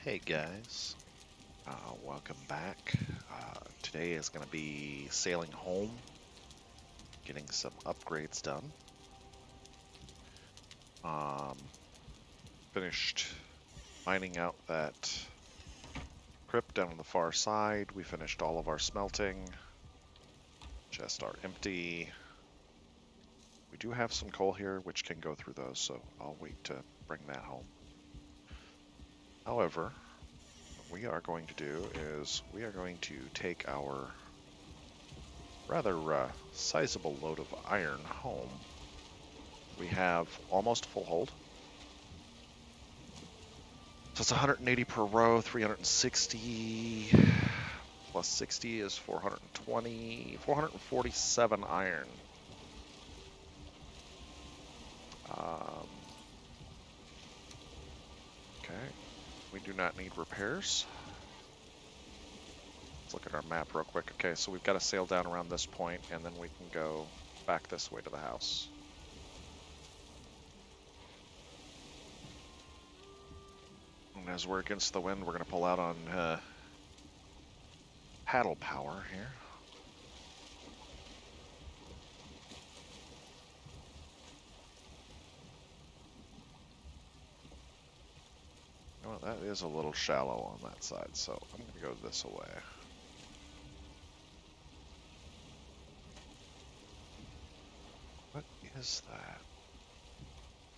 Hey guys, welcome back. Today is going to be sailing home, getting some upgrades done. Um, Finished mining out that crypt down on the far side. We finished all of our smelting. Chests are empty. We do have some coal here, which can go through those, so I'll wait to bring that home. However, what we are going to do is we are going to take our rather sizable load of iron home. We have almost full hold. So it's 180 per row, 360 plus 60 is 420, 447 iron. Um, okay, we do not need repairs. Let's look at our map real quick. Okay, so we've got to sail down around this point, and then we can go back this way to the house. And as we're against the wind, we're going to pull out on paddle power here. Oh, that is a little shallow on that side, so I'm going to go this way. What is that?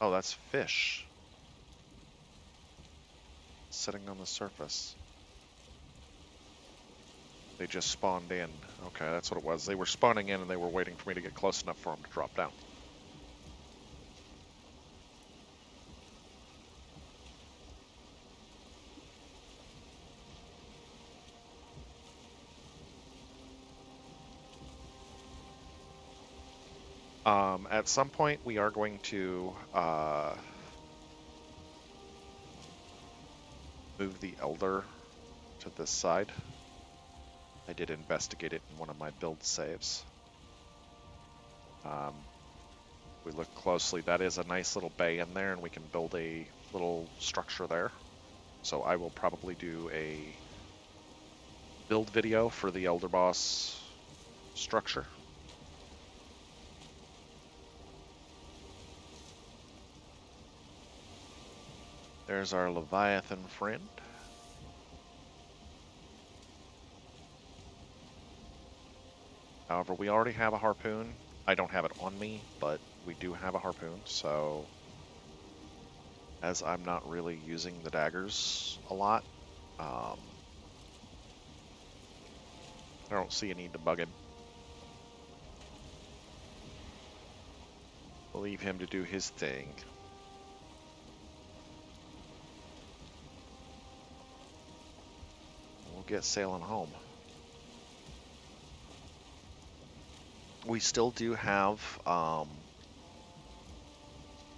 Oh, that's fish sitting on the surface. They just spawned in. Okay, that's what it was. They were spawning in and they were waiting for me to get close enough for them to drop down. At some point, we are going to move the Elder to this side. I did investigate it in one of my build saves. We look closely, that is a nice little bay in there, and we can build a little structure there. So I will probably do a build video for the Elder Boss structure. There's our Leviathan friend. However, we already have a harpoon. I don't have it on me, but we do have a harpoon, so as I'm not really using the daggers a lot, I don't see a need to bug him. We'll leave him to do his thing. We'll get sailing home. We still do have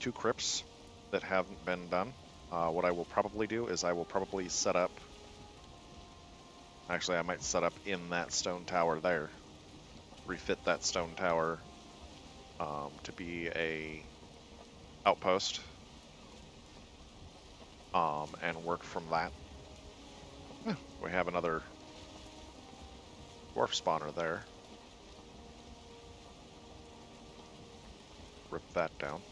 2 crypts that haven't been done. What I will probably do is I will probably set up, actually I might set up in that stone tower there, refit that stone tower to be a outpost, and work from that. We have another dwarf spawner there. Rip that down.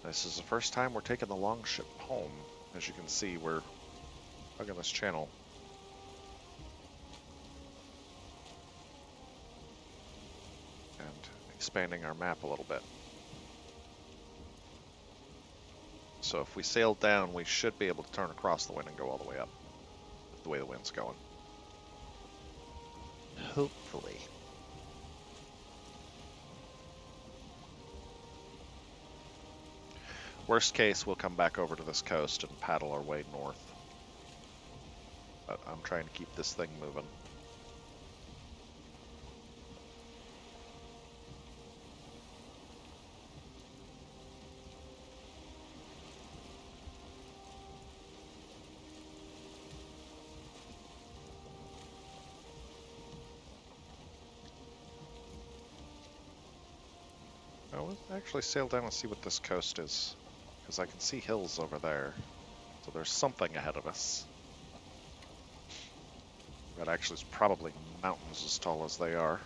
This is the first time we're taking the longship home. As you can see, we're hugging this channel. And expanding our map a little bit. So if we sail down, we should be able to turn across the wind and go all the way up, the way the wind's going. Hopefully. Worst case, we'll come back over to this coast and paddle our way north. But I'm trying to keep this thing moving. Now, let's actually sail down and see what this coast is because I can see hills over there. So there's something ahead of us. That actually is probably mountains as tall as they are.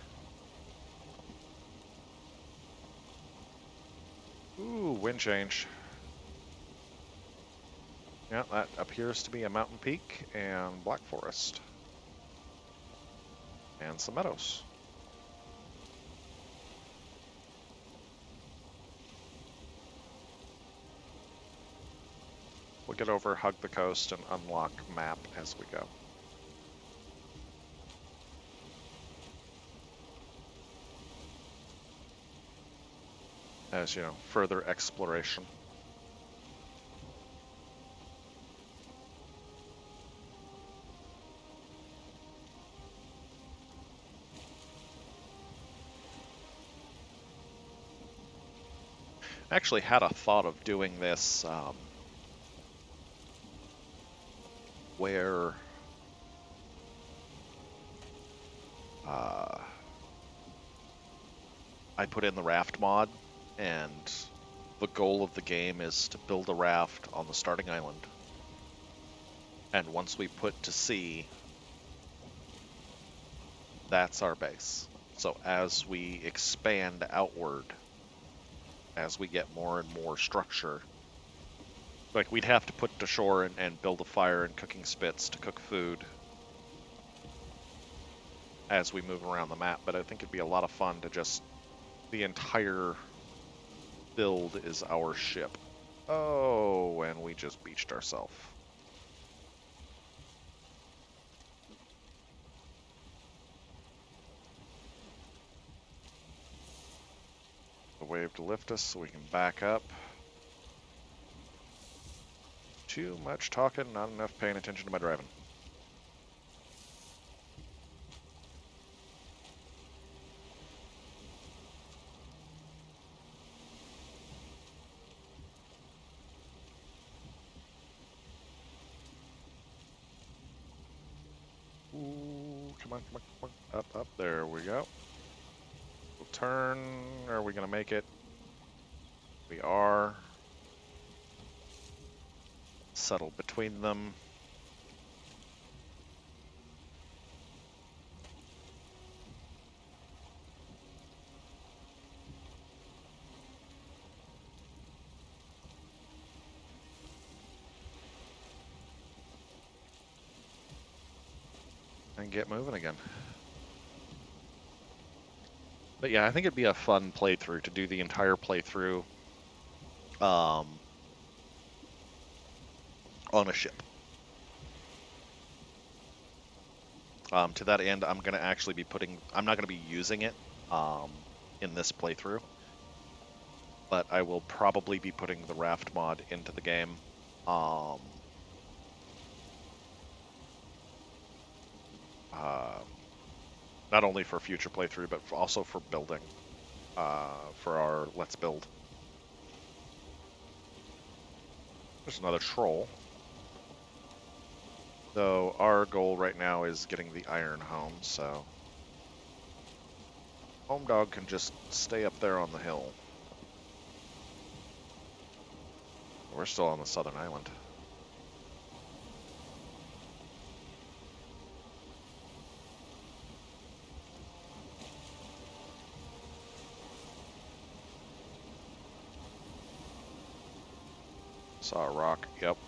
Ooh, wind change. Yeah, that appears to be a mountain peak and black forest. And some meadows. We'll get over, hug the coast, and unlock map as we go. As, you know, further exploration. I actually had a thought of doing this where I put in the raft mod, and the goal of the game is to build a raft on the starting island. And once we put to sea, that's our base. So as we expand outward, as we get more and more structure, like we'd have to put to shore and build a fire and cooking spits to cook food as we move around the map, but I think it'd be a lot of fun to just, the entire build is our ship. Oh, and we just beached ourselves. The wave to lift us so we can back up. Too much talking, not enough paying attention to my driving. Ooh, come on, come on, come on. Up, up, there we go. We'll turn, are we gonna make it? We are. Settle between them. And get moving again. But yeah, I think it'd be a fun playthrough to do the entire playthrough on a ship. To that end, I'm going to actually be I'm not going to be using it in this playthrough, but I will probably be putting the raft mod into the game. Not only for future playthrough, but also for building, for our Let's Build. There's another troll. Though our goal right now is getting the iron home, so Home Dog can just stay up there on the hill. We're still on the southern island. Saw a rock, yep.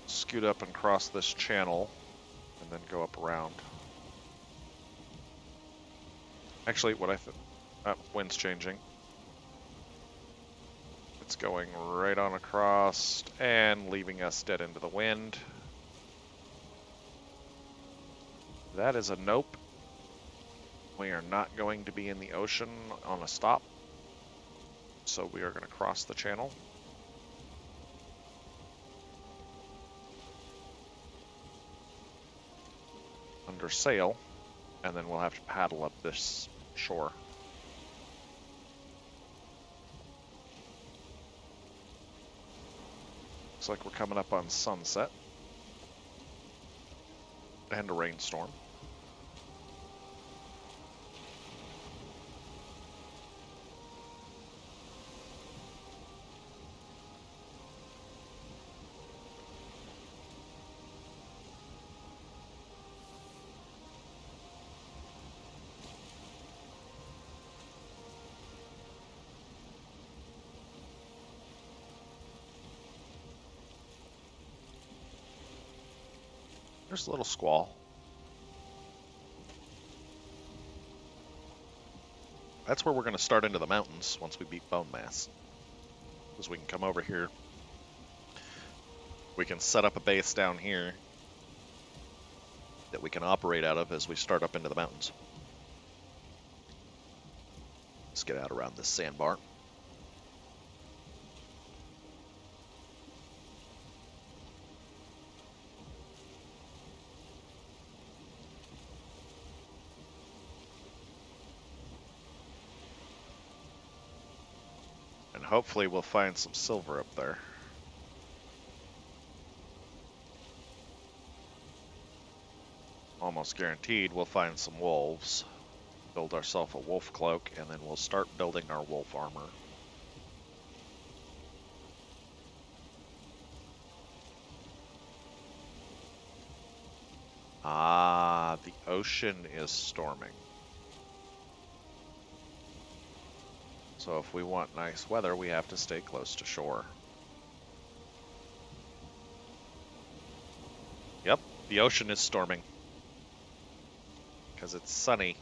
Scoot up and cross this channel, and then go up around. Actually, what I think... wind's changing. It's going right on across, and leaving us dead into the wind. That is a nope. We are not going to be in the ocean on a stop, so we are going to cross the channel. Under sail, and then we'll have to paddle up this shore. Looks like we're coming up on sunset. And a rainstorm. There's a little squall. That's where we're going to start into the mountains once we beat Bone Mass. Because we can come over here. We can set up a base down here that we can operate out of as we start up into the mountains. Let's get out around this sandbar. And hopefully we'll find some silver up there. Almost guaranteed we'll find some wolves. Build ourselves a wolf cloak, and then we'll start building our wolf armor. Ah, the ocean is storming. So if we want nice weather, we have to stay close to shore. Yep, the ocean is storming. Because it's sunny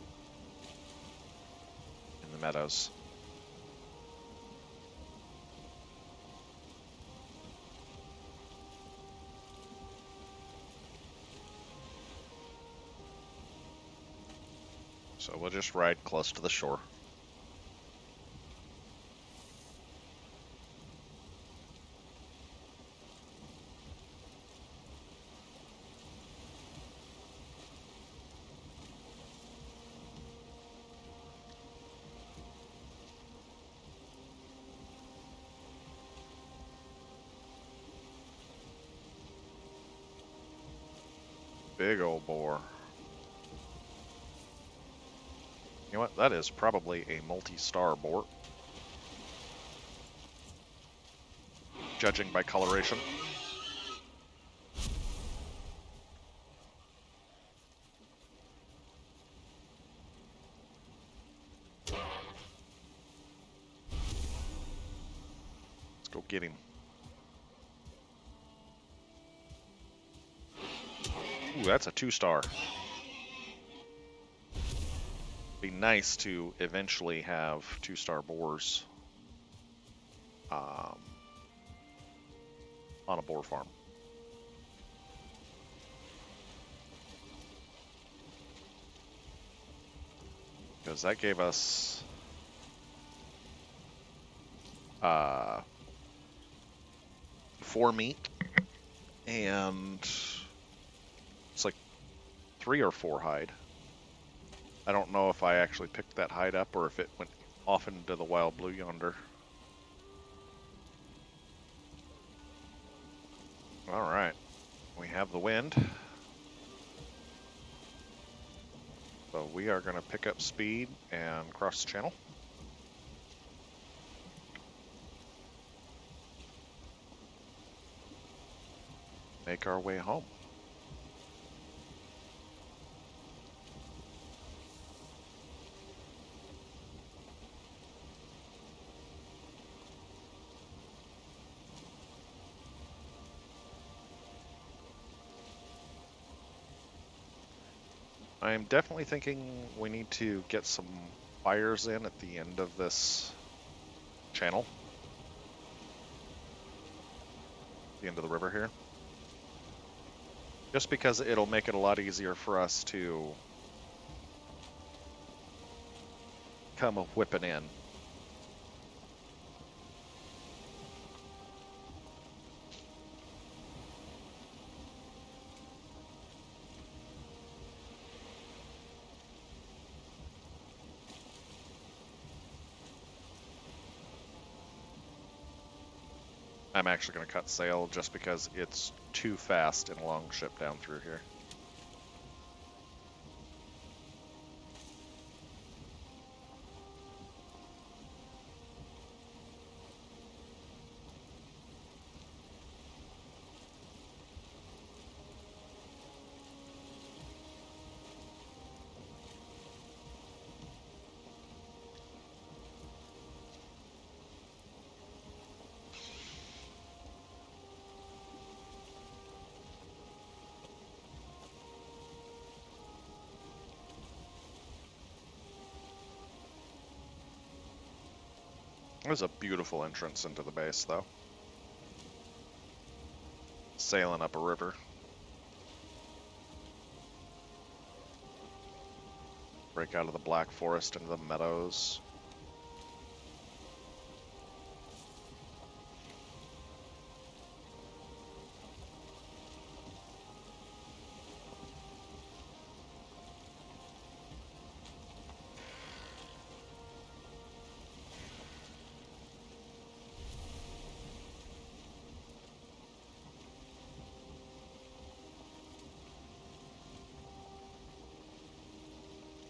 in the meadows. So we'll just ride close to the shore. Big old boar. You know what? That is probably a multi-star boar. Judging by coloration. Let's go get him. Ooh, that's a 2-star. Be nice to eventually have 2-star boars on a boar farm. Because that gave us 4 meat, and it's like 3 or 4 hide. I don't know if I actually picked that hide up or if it went off into the wild blue yonder. Alright, we have the wind. So we are going to pick up speed and cross the channel. Make our way home. I'm definitely thinking we need to get some fires in at the end of this channel. The end of the river here. Just because it'll make it a lot easier for us to come whipping in. I'm actually going to cut sail just because it's too fast in a long ship down through here. There's a beautiful entrance into the base, though. Sailing up a river. Break out of the Black Forest into the meadows.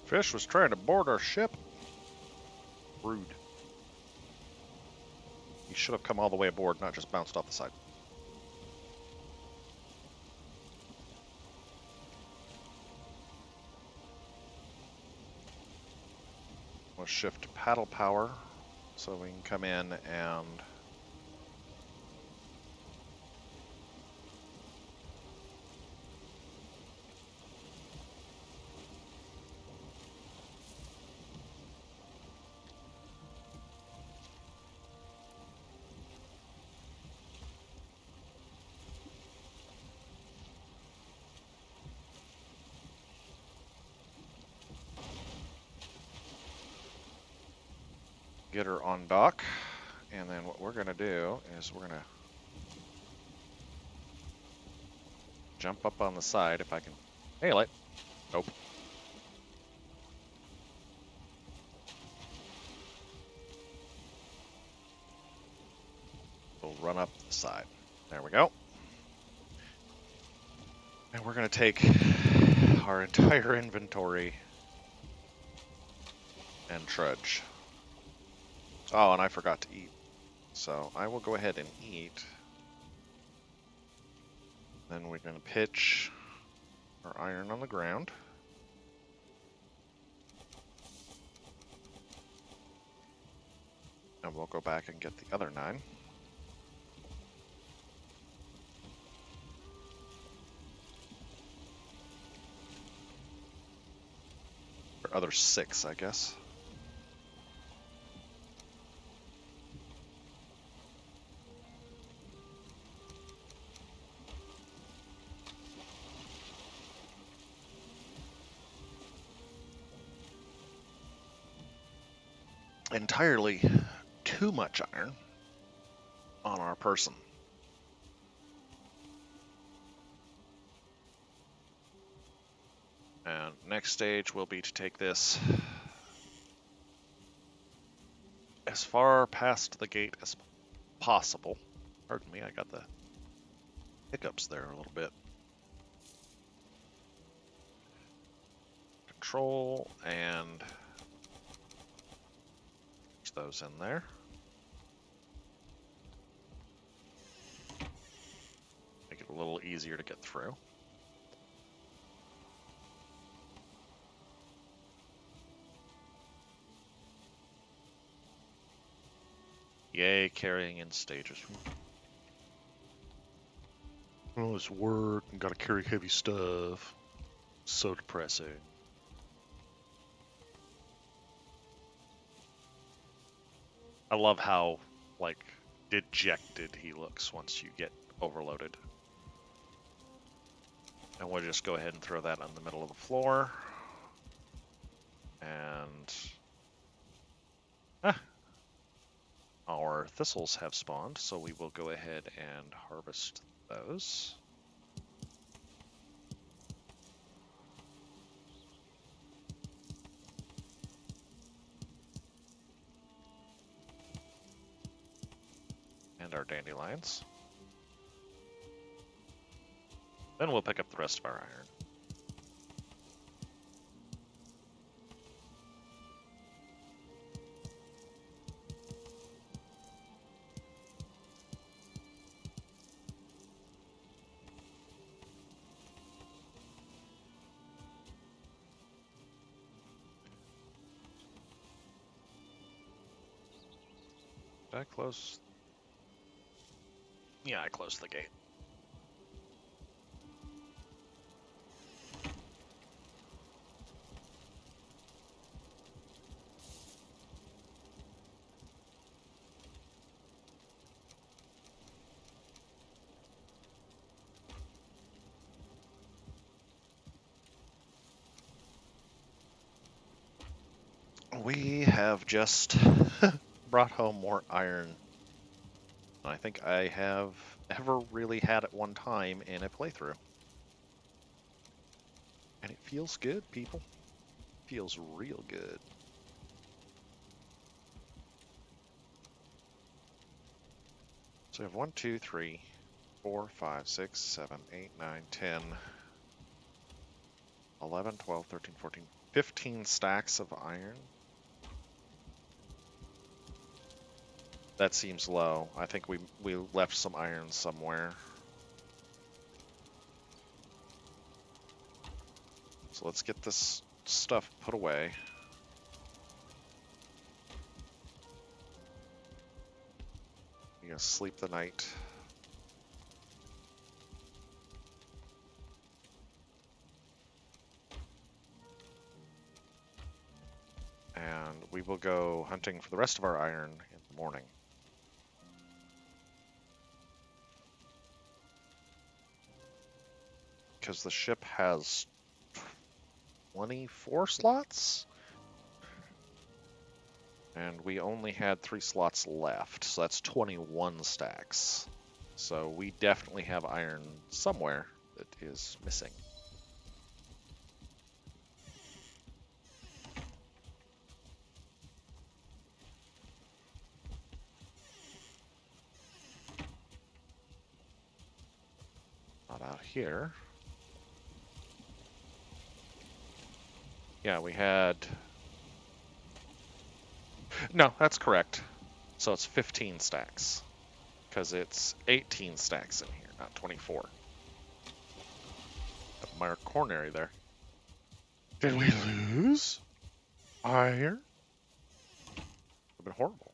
Fish was trying to board our ship. Rude. He should have come all the way aboard, not just bounced off the side. We'll shift paddle power so we can come in and get her on dock. And then what we're going to do is we're going to jump up on the side if I can nail it. Nope. We'll run up the side. There we go. And we're going to take our entire inventory and trudge. Oh, and I forgot to eat. So I will go ahead and eat. Then we're going to pitch our iron on the ground. And we'll go back and get the other 9. Or other 6, I guess. Entirely too much iron on our person. And next stage will be to take this as far past the gate as possible. Pardon me, I got the hiccups there a little bit. Control and those in there. Make it a little easier to get through. Yay, carrying in stages. Oh, it's work and gotta carry heavy stuff. So depressing. I love how, like, dejected he looks once you get overloaded. And we'll just go ahead and throw that on the middle of the floor. And our thistles have spawned, so we will go ahead and harvest those. And our dandelions. Then we'll pick up the rest of our iron. Did I close? Yeah, I closed the gate. We have just brought home more iron than I think I have ever really had at one time in a playthrough. And it feels good, people. Feels real good. So we have 1, 2, 3, 4, 5, 6, 7, 8, 9, 10, 11, 12, 13, 14, 15 stacks of iron. That seems low. I think we left some iron somewhere. So let's get this stuff put away. You gonna sleep the night. And we will go hunting for the rest of our iron in the morning. Because the ship has 24 slots? And we only had 3 slots left, so that's 21 stacks. So we definitely have iron somewhere that is missing. Not out here. Yeah, we had... No, that's correct. So it's 15 stacks. Because it's 18 stacks in here, not 24. My coronary there. Did we lose iron? Would have been horrible.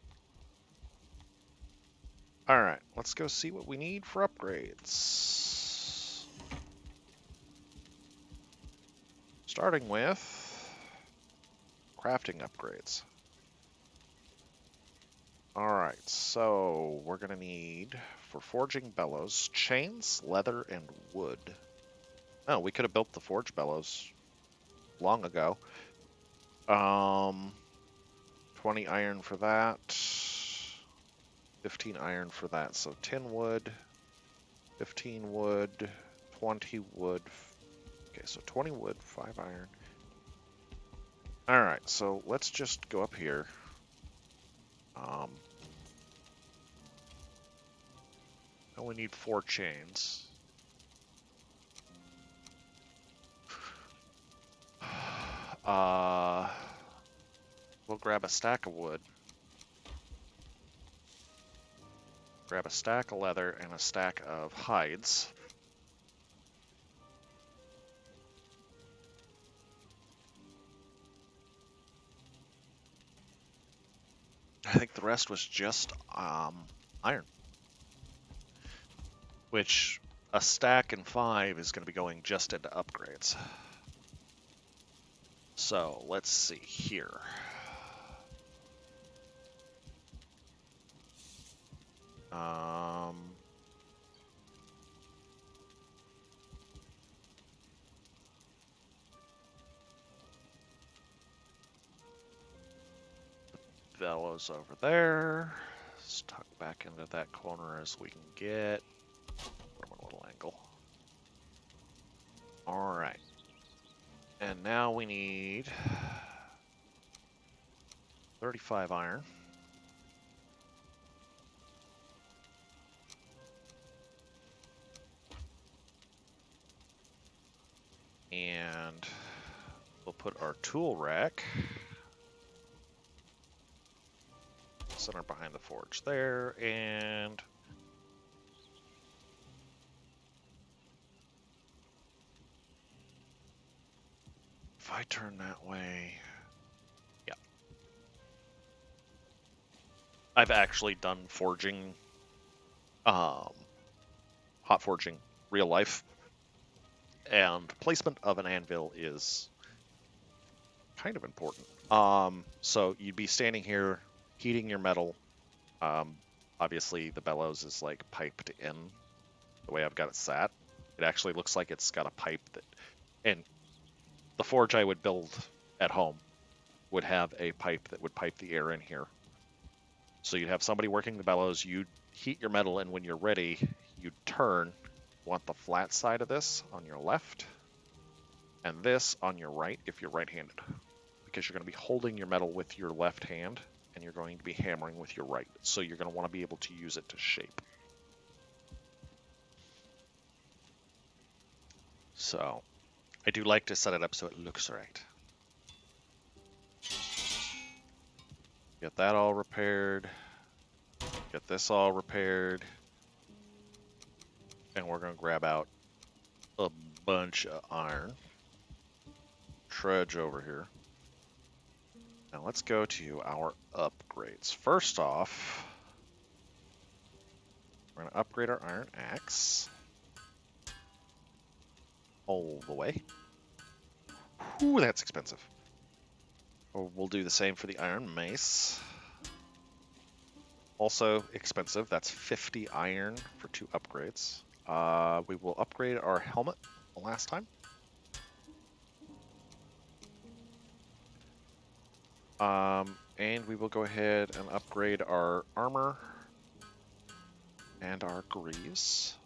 Alright, let's go see what we need for upgrades. Starting with crafting upgrades. Alright, so we're going to need, for forging bellows, chains, leather, and wood. Oh, we could have built the forge bellows long ago. 20 iron for that. 15 iron for that, so 10 wood, 15 wood, 20 wood. Okay, so 20 wood, 5 iron. Alright, so let's just go up here. I only need 4 chains. We'll grab a stack of wood. Grab a stack of leather and a stack of hides. I think the rest was just iron. Which, a stack and 5 is going to be going just into upgrades. So, let's see here. Bellows over there. Let's tuck back into that corner as we can get. From a little angle. Alright. And now we need 35 iron. And we'll put our tool rack center behind the forge there, and if I turn that way, yeah. I've actually done forging, hot forging, real life, and placement of an anvil is kind of important. So you'd be standing here, heating your metal. Obviously the bellows is like piped in the way I've got it sat. It actually looks like it's got a pipe that, and the forge I would build at home would have a pipe that would pipe the air in here. So you'd have somebody working the bellows, you'd heat your metal, and when you're ready, you'd turn. You want the flat side of this on your left, and this on your right if you're right-handed. Because you're going to be holding your metal with your left hand, and you're going to be hammering with your right. So you're going to want to be able to use it to shape. So I do like to set it up so it looks right. Get that all repaired. Get this all repaired. And we're going to grab out a bunch of iron. Trudge over here. Now let's go to our upgrades. First off, we're going to upgrade our iron axe. All the way. Ooh, that's expensive. We'll do the same for the iron mace. Also expensive. That's 50 iron for 2 upgrades. We will upgrade our helmet last time. And we will go ahead and upgrade our armor and our greaves.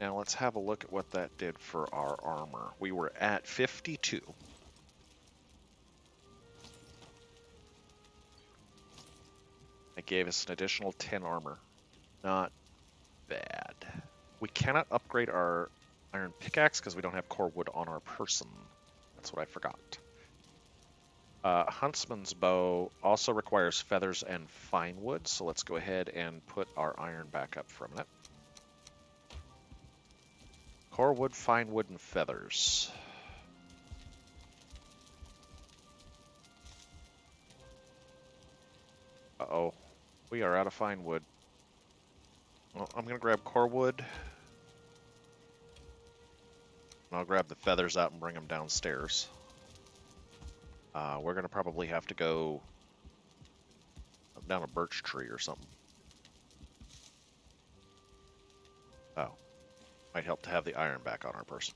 Now let's have a look at what that did for our armor. We were at 52. It gave us an additional 10 armor. Not bad. We cannot upgrade our iron pickaxe because we don't have core wood on our person. That's what I forgot. Huntsman's bow also requires feathers and fine wood, so let's go ahead and put our iron back up for a minute. Core wood, fine wood, and feathers. Uh-oh. We are out of fine wood. Well, I'm going to grab core wood. And I'll grab the feathers out and bring them downstairs. We're going to probably have to go down a birch tree or something. Oh. Might help to have the iron back on our person.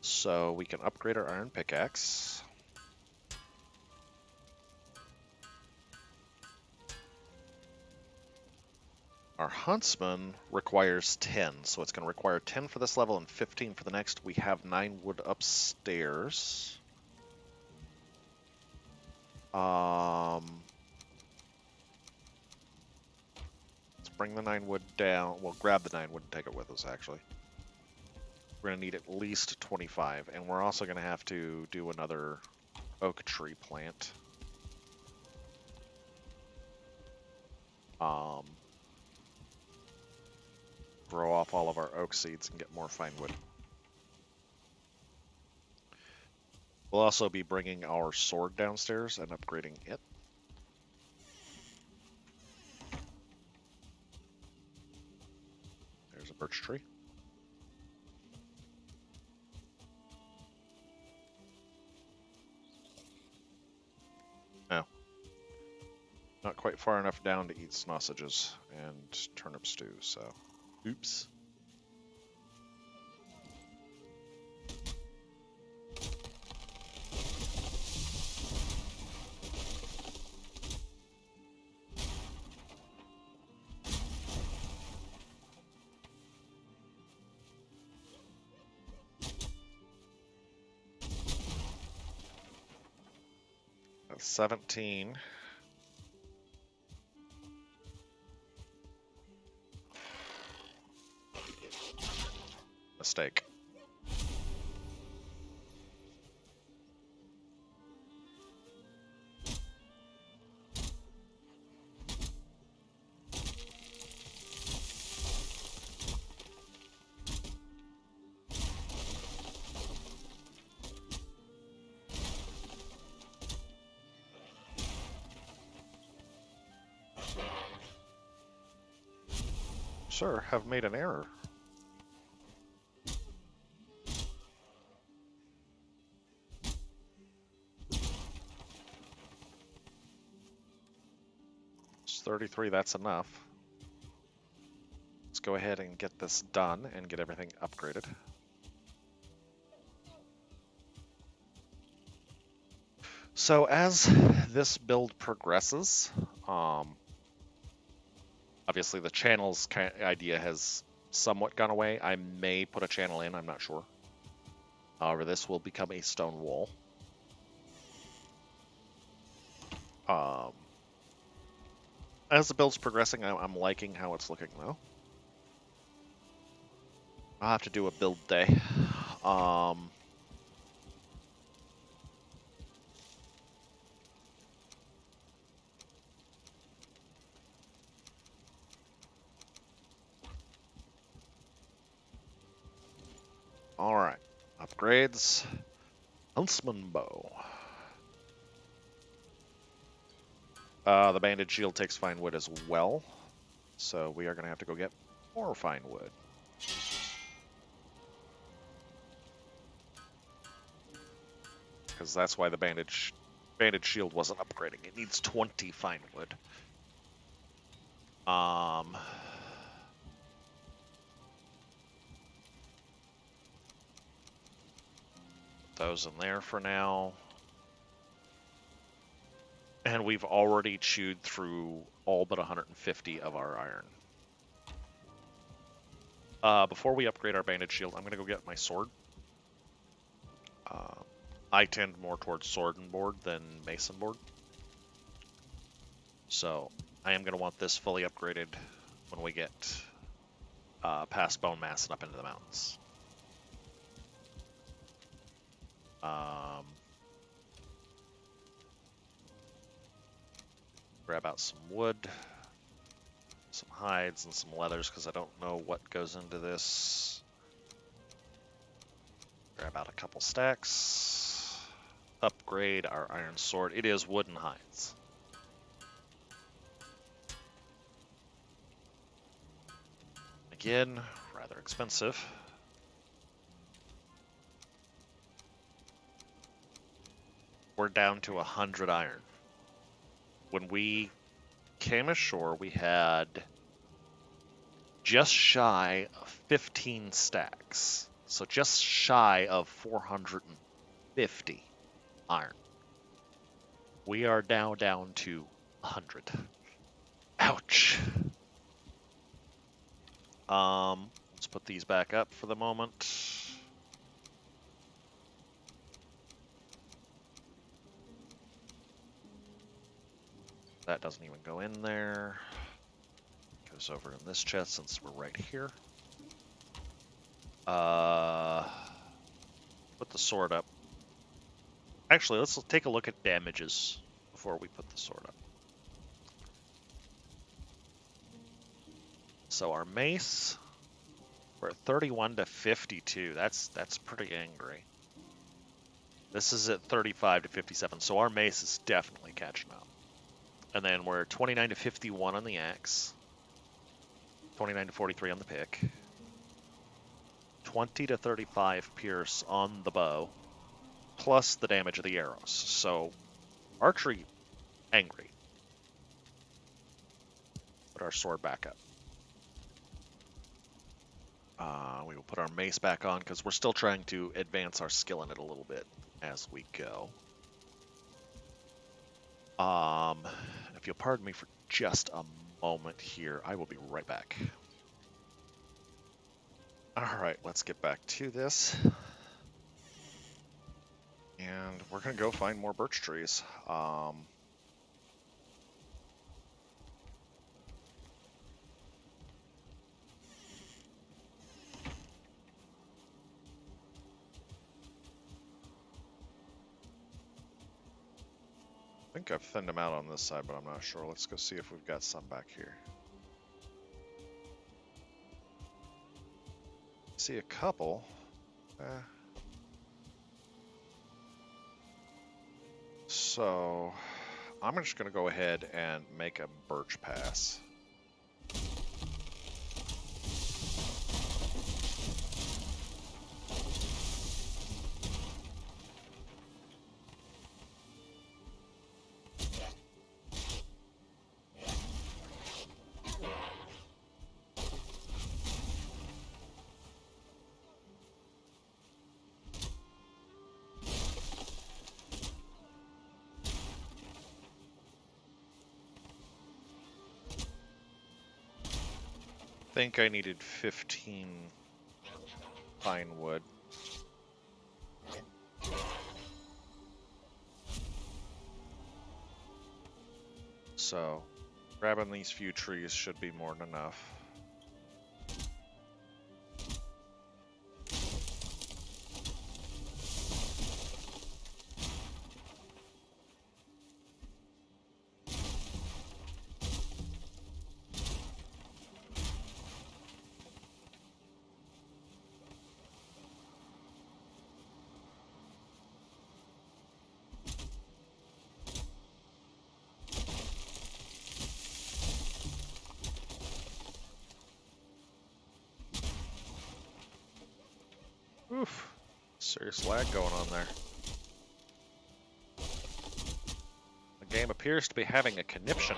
So we can upgrade our iron pickaxe. Our huntsman requires 10, so it's going to require 10 for this level and 15 for the next. We have 9 wood upstairs. Let's bring the 9 wood down. We'll grab the 9 wood and take it with us, actually. We're going to need at least 25, and we're also going to have to do another oak tree plant. Grow off all of our oak seeds and get more fine wood. We'll also be bringing our sword downstairs and upgrading it. There's a birch tree. No. Not quite far enough down to eat sausages and turnip stew, so oops. That's 17. Mistake. Sir, have made an error. It's 33, that's enough. Let's go ahead and get this done and get everything upgraded. So as this build progresses, obviously the channels idea has somewhat gone away. I may put a channel in, I'm not sure. However, this will become a stone wall. As the build's progressing, I'm liking how it's looking, though. I'll have to do a build day. Alright. Upgrades. Huntsman bow. The banded shield takes fine wood as well. So we are going to have to go get more fine wood. Because that's why the banded shield wasn't upgrading. It needs 20 fine wood. Put those in there for now. And we've already chewed through all but 150 of our iron. Before we upgrade our banded shield, I'm going to go get my sword. I tend more towards sword and board than mason board. So I am going to want this fully upgraded when we get past Bone Mass and up into the mountains. Grab out some wood, some hides, and some leathers, because I don't know what goes into this. Grab out a couple stacks. Upgrade our iron sword. It is wooden hides. Again, rather expensive. We're down to 100 iron. When we came ashore, we had just shy of 15 stacks. So just shy of 450 iron. We are now down to 100. Ouch. Let's put these back up for the moment. That doesn't even go in there. Goes over in this chest since we're right here. Put the sword up. Actually, let's take a look at damages before we put the sword up. So our mace, we're at 31 to 52. That's pretty angry. This is at 35 to 57, so our mace is definitely catching up. And then we're 29 to 51 on the axe, 29 to 43 on the pick, 20 to 35 pierce on the bow, plus the damage of the arrows. So archery, angry. Put our sword back up. We will put our mace back on because we're still trying to advance our skill in it a little bit as we go. If you'll pardon me for just a moment here, I will be right back. All right, let's get back to this. And we're gonna go find more birch trees. I think I've thinned them out on this side, but I'm not sure. Let's go see if we've got some back here. See a couple. So I'm just gonna go ahead and make a birch pass. I think I needed 15 pine wood. So grabbing these few trees should be more than enough. Oof, serious lag going on there. The game appears to be having a conniption.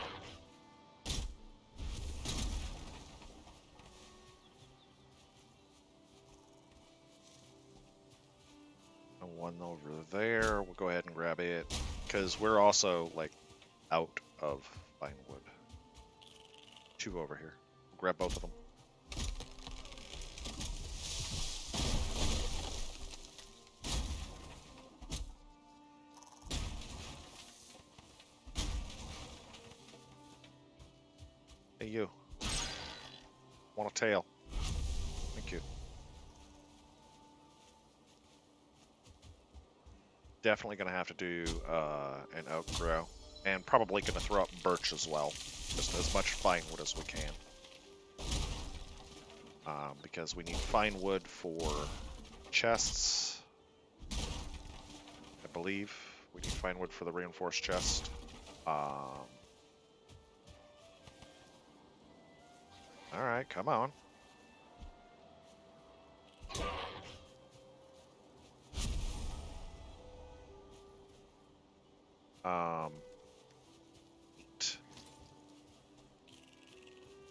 And one over there, we'll go ahead and grab it, because we're also, like, out of pine wood. 2 over here. We'll grab both of them. Hey, you. Want a tail? Thank you. Definitely going to have to do an oak grow. And probably going to throw up birch as well. Just as much fine wood as we can. Because we need fine wood for chests. I believe we need fine wood for the reinforced chest. Alright, come on.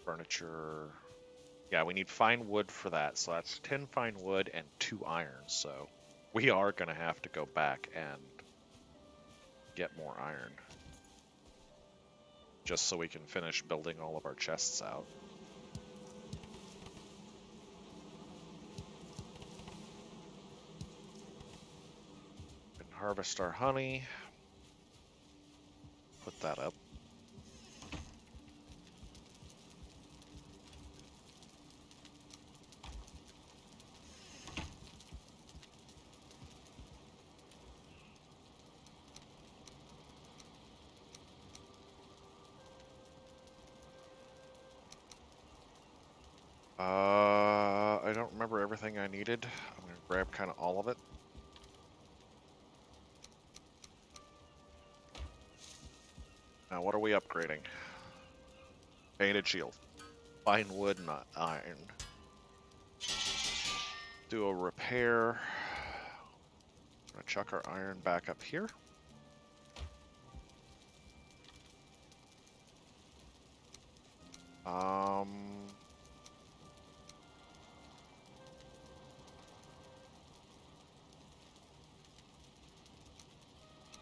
Furniture. Yeah, we need fine wood for that. So that's 10 fine wood and 2 iron. So we are going to have to go back and get more iron. Just so we can finish building all of our chests out. And harvest our honey. Put that up. I don't remember everything I needed. I'm going to grab kind of all of it. Now, what are we upgrading? Painted shield. Fine wood, not iron. Do a repair. I'm going to chuck our iron back up here.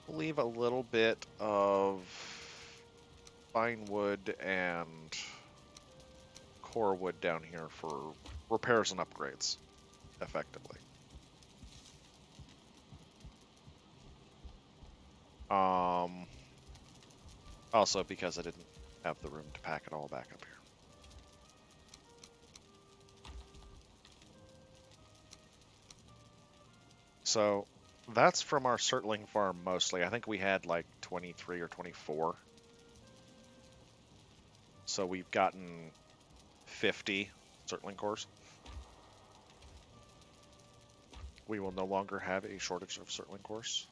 Leave a little bit of fine wood and core wood down here for repairs and upgrades, effectively. Also because I didn't have the room to pack it all back up here. So that's from our Surtling farm mostly. I think we had like 23 or 24. So we've gotten 50 Surtling cores. We will no longer have a shortage of Surtling cores.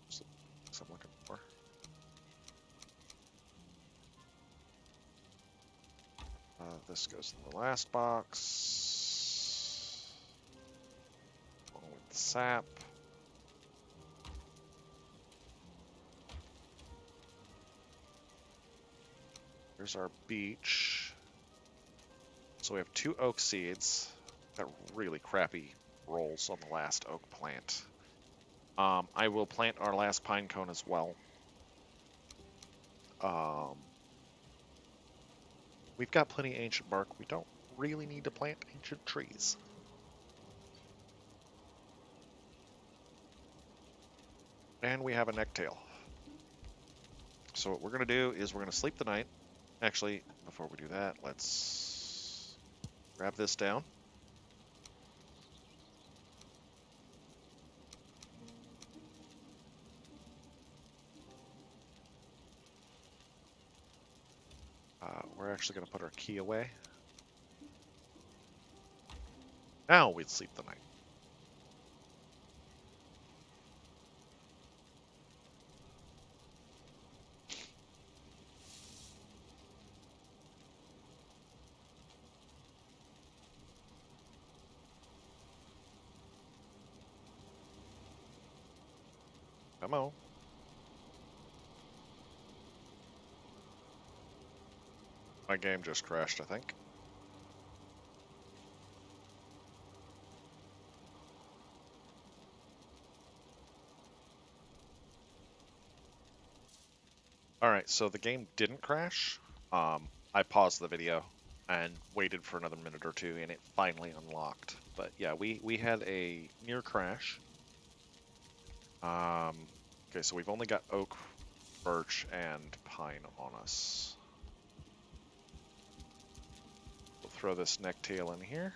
That's what I'm looking for. This goes in the last box. Along with the sap. Here's our beach. So we have 2 oak seeds. Got really crappy rolls on the last oak plant. I will plant our last pine cone as well. We've got plenty of ancient bark. We don't really need to plant ancient trees. And we have a necktail. So what we're going to do is we're going to sleep the night. Actually, before we do that, let's grab this down. We're actually going to put our key away. Now we'd sleep the night. Come on. My game just crashed, I think. Alright, so the game didn't crash. I paused the video and waited for another minute or two, and it finally unlocked. But yeah, we had a near crash. Okay, so we've only got oak, birch, and pine on us. We'll throw this necktail in here.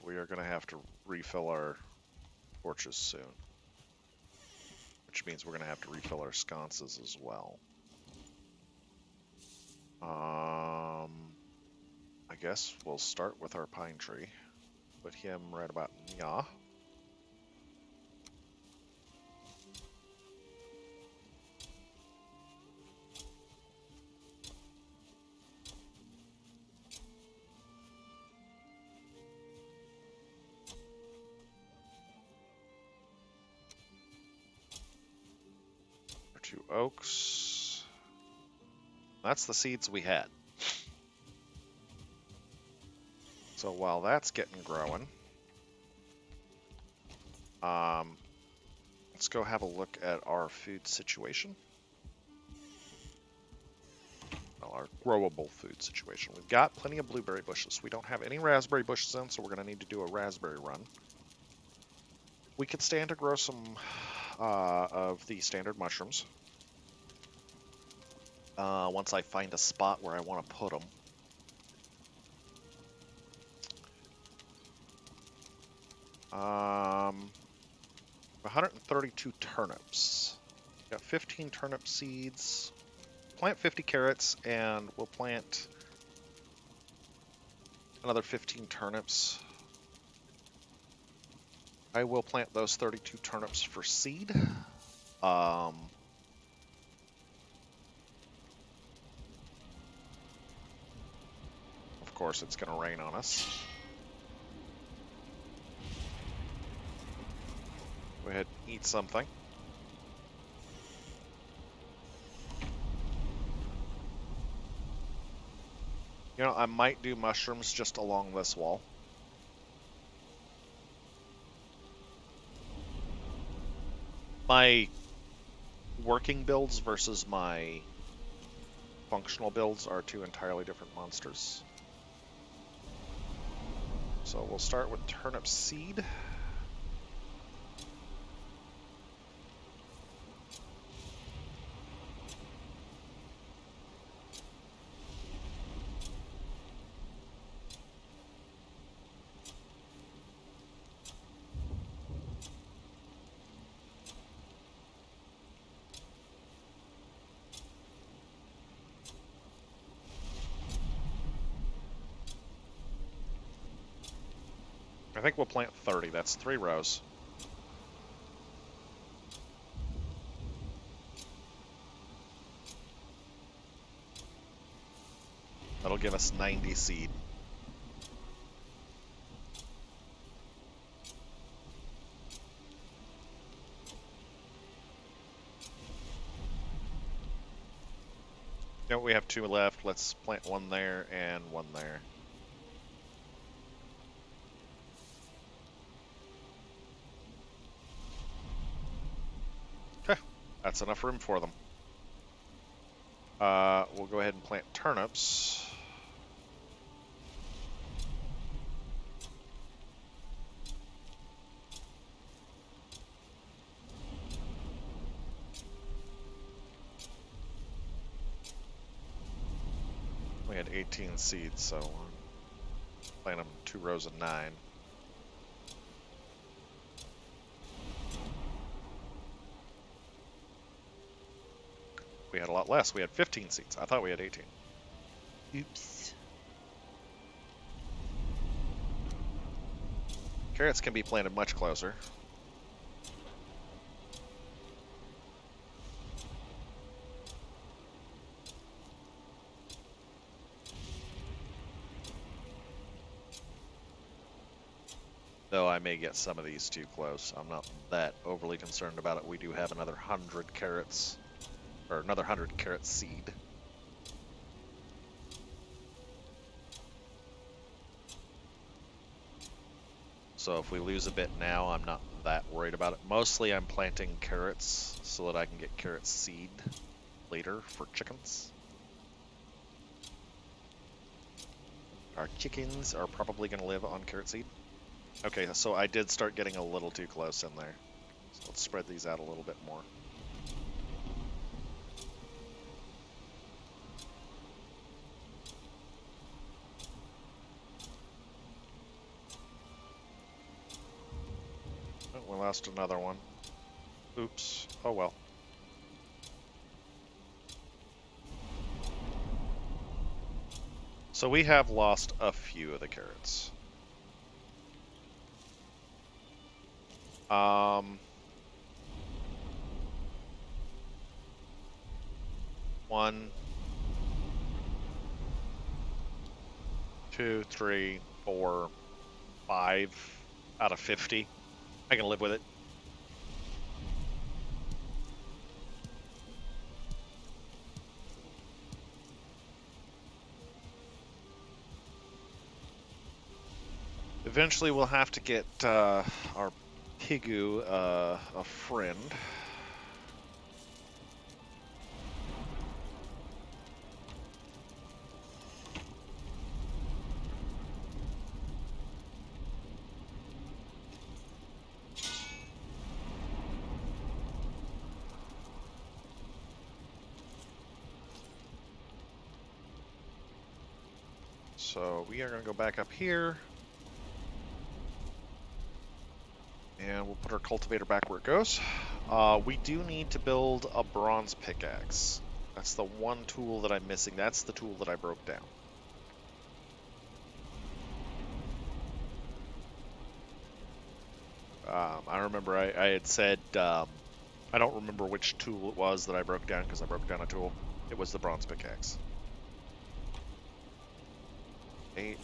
We are going to have to refill our torches soon. Which means we're going to have to refill our sconces as well. I guess we'll start with our pine tree. Put him right about yeah. Our 2 oaks. That's the seeds we had. So while that's getting growing, let's go have a look at our food situation. Well, our growable food situation. We've got plenty of blueberry bushes. We don't have any raspberry bushes in, so we're going to need to do a raspberry run. We could stand to grow some of the standard mushrooms. Once I find a spot where I want to put them. 132 turnips. Got 15 turnip seeds. Plant 50 carrots, and we'll plant another 15 turnips. I will plant those 32 turnips for seed. Of course, it's going to rain on us. Go ahead and eat something. You know, I might do mushrooms just along this wall. My working builds versus my functional builds are 2 entirely different monsters. So we'll start with turnip seed. I think we'll plant 30. That's 3 rows. That'll give us 90 seed. You know, we have 2 left. Let's plant 1 there and 1 there. Okay, that's enough room for them. We'll go ahead and plant turnips. We had 18 seeds, so plant them 2 rows of 9. We had a lot less. We had 15 seeds. I thought we had 18. Oops. Carrots can be planted much closer. Though I may get some of these too close. I'm not that overly concerned about it. We do have another 100 carrots, or another 100 carrot seed. So if we lose a bit now, I'm not that worried about it. Mostly I'm planting carrots so that I can get carrot seed later for chickens. Our chickens are probably going to live on carrot seed. Okay, so I did start getting a little too close in there. So let's spread these out a little bit more. Oh, we lost another one. Oops. Oh well. So we have lost a few of the carrots. One, 2, 3, 4, 5 out of 50. I can live with it. Eventually we'll have to get our Pigu a friend. So we are going to go back up here. And we'll put our cultivator back where it goes. We do need to build a bronze pickaxe. That's the one tool that I'm missing. That's the tool that I broke down. I remember I had said, I don't remember which tool it was that I broke down because I broke down a tool. It was the bronze pickaxe. 8.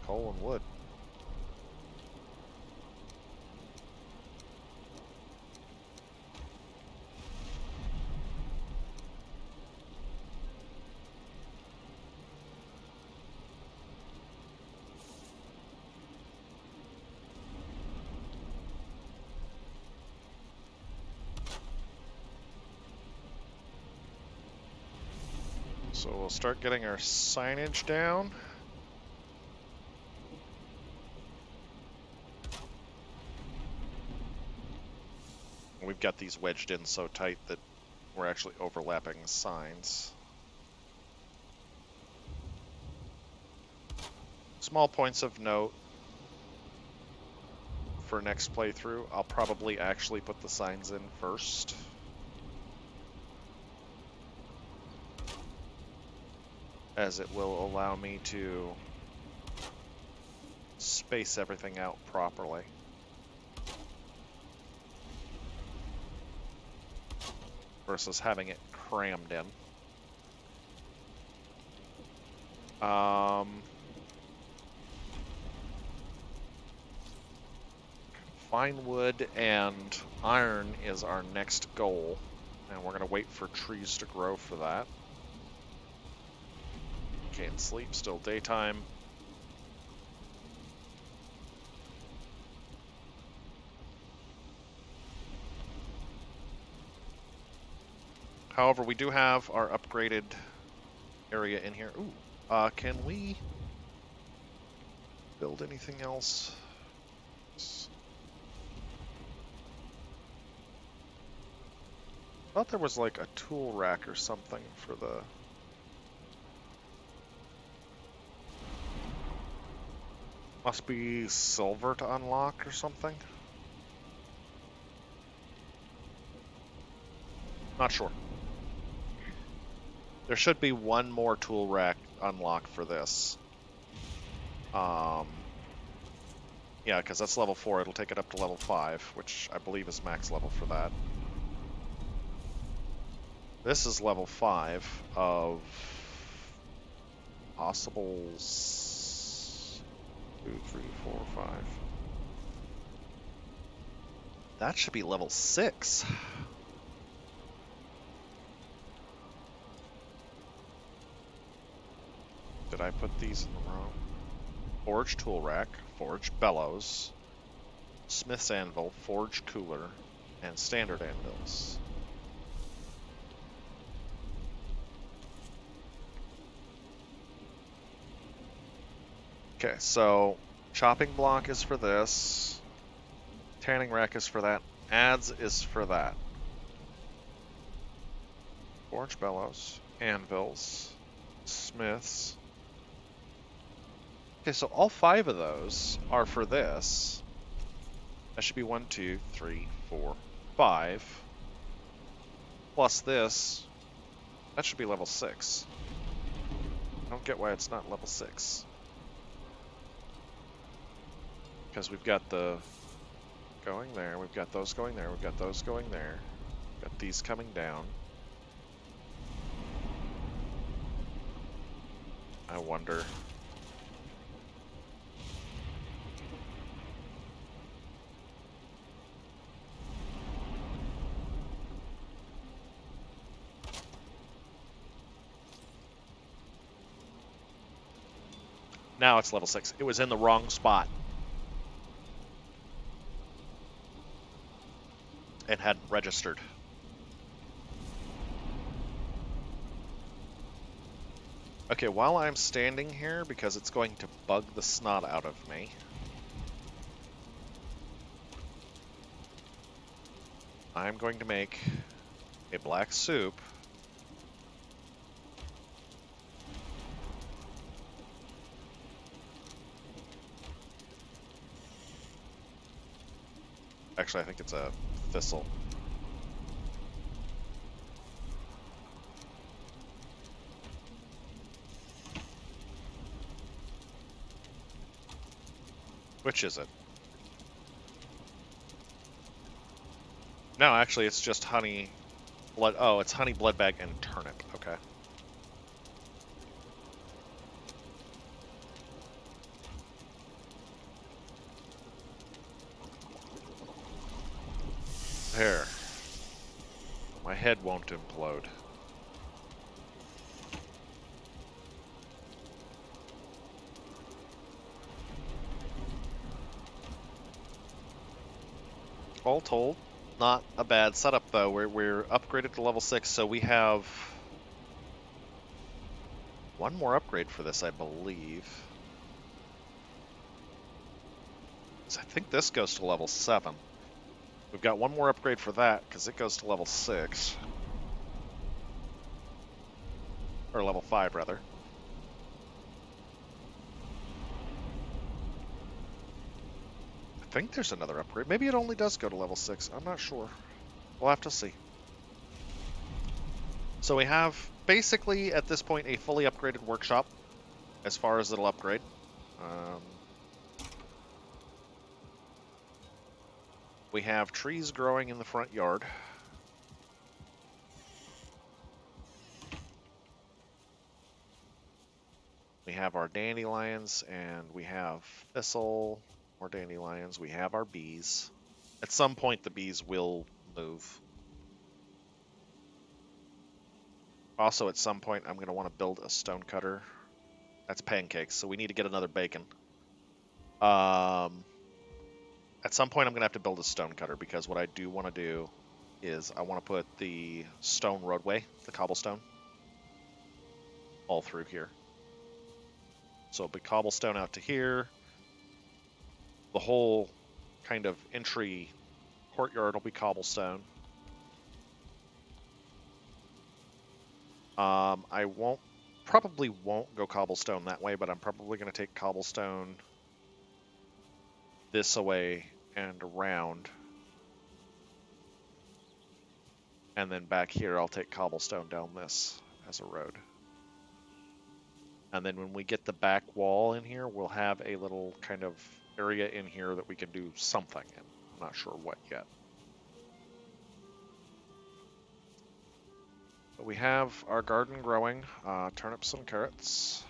Coal and wood. So we'll start getting our signage down. We've got these wedged in so tight that we're actually overlapping signs. Small points of note for next playthrough. I'll probably actually put the signs in first. As it will allow me to space everything out properly. Versus having it crammed in. Fine wood and iron is our next goal, and we're going to wait for trees to grow for that. Can't sleep, still daytime. However, we do have our upgraded area in here. Ooh, can we build anything else? I thought there was like a tool rack or something for the... Must be silver to unlock or something? Not sure. There should be one more tool rack unlocked for this. Yeah, because that's level 4. It'll take it up to level 5, which I believe is max level for that. This is level 5 of possible 2, 3, 4, 5. That should be level 6. Did I put these in the wrong? Forge tool rack, forge bellows, smith's anvil, forge cooler, and standard anvils. Okay, so chopping block is for this, tanning rack is for that, adze is for that. Forge bellows, anvils, smiths. Okay, so all 5 of those are for this. That should be 1, 2, 3, 4, 5. Plus this, that should be level 6. I don't get why it's not level 6. Because we've got the going there, we've got those going there, we've got those going there, we've got these coming down. I wonder. Now it's level 6. It was in the wrong spot. And hadn't registered. Okay, while I'm standing here, because it's going to bug the snot out of me, I'm going to make a black soup. Actually, I think it's a thistle. Which is it? No, actually, it's just honey, blood. Oh, it's honey, blood bag, and turnip. Okay. There. My head won't implode. All told, not a bad setup though. We're upgraded to level 6, so we have one more upgrade for this, I believe. So I think this goes to level 7. We've got one more upgrade for that, because it goes to level 6. Or level 5, rather. I think there's another upgrade. Maybe it only does go to level 6. I'm not sure. We'll have to see. So we have, basically, at this point, a fully upgraded workshop, as far as it'll upgrade. We have trees growing in the front yard. We have our dandelions, and we have thistle, more dandelions. We have our bees. At some point, the bees will move. Also, at some point, I'm going to want to build a stone cutter. That's pancakes, so we need to get another bacon. At some point, I'm going to have to build a stone cutter, because what I do want to do is I want to put the stone roadway, the cobblestone, all through here. So it'll be cobblestone out to here. The whole kind of entry courtyard will be cobblestone. I probably won't go cobblestone that way, but I'm probably going to take cobblestone this way and around. And then back here, I'll take cobblestone down this as a road. And then when we get the back wall in here, we'll have a little kind of area in here that we can do something in. I'm not sure what yet. But we have our garden growing, turnips and carrots,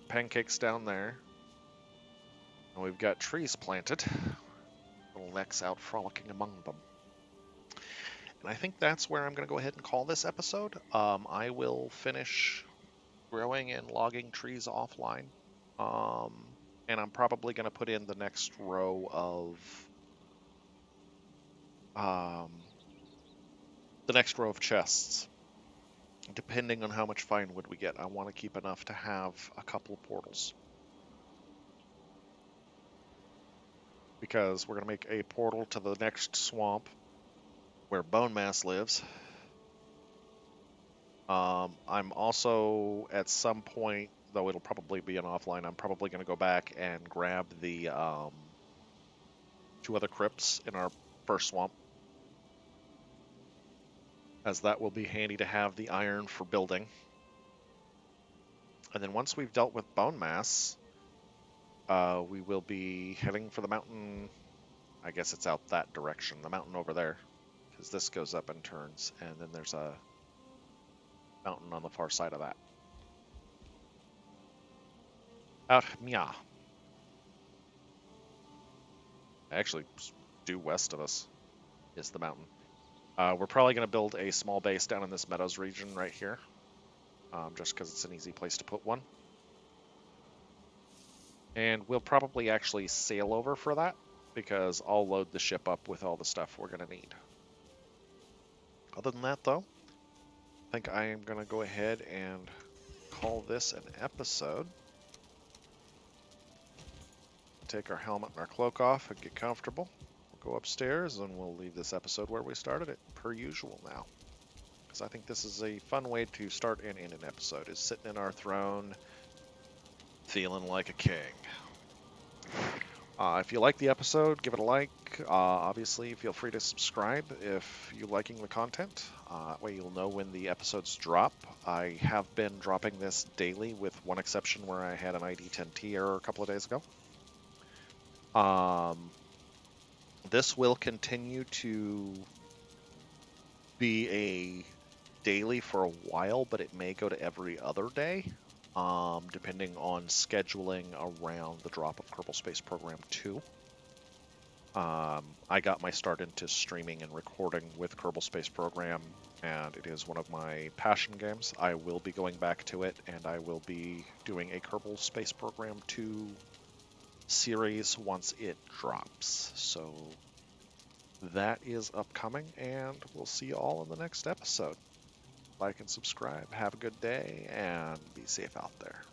pancakes down there. And we've got trees planted. Little necks out frolicking among them. And I think that's where I'm going to go ahead and call this episode. I will finish growing and logging trees offline. And I'm probably going to put in the next row of chests. Depending on how much fine wood we get, I want to keep enough to have a couple of portals. Because we're going to make a portal to the next swamp where bone mass lives. I'm also, at some point, though it'll probably be an offline, I'm probably going to go back and grab the 2 other crypts in our first swamp, as that will be handy to have the iron for building. And then once we've dealt with bone mass, we will be heading for the mountain. I guess it's out that direction, the mountain over there, because this goes up and turns, and then there's a mountain on the far side of that. Mia. Actually, due west of us is the mountain. We're probably going to build a small base down in this meadows region right here, just because it's an easy place to put one. And we'll probably actually sail over for that, because I'll load the ship up with all the stuff we're going to need. Other than that, though, I think I am going to go ahead and call this an episode. Take our helmet and our cloak off and get comfortable. We'll go upstairs and we'll leave this episode where we started it, per usual now. Because I think this is a fun way to start and end an episode, is sitting in our throne, feeling like a king. If you like the episode, give it a like. Obviously, feel free to subscribe if you're liking the content. That way you'll know when the episodes drop. I have been dropping this daily, with one exception where I had an ID10T error a couple of days ago. This will continue to be a daily for a while, but it may go to every other day, depending on scheduling around the drop of Kerbal Space Program 2. I got my start into streaming and recording with Kerbal Space Program, and it is one of my passion games. I will be going back to it, and I will be doing a Kerbal Space Program 2 series once it drops. So that is upcoming, and we'll see you all in the next episode. like and subscribe. Have a good day and be safe out there.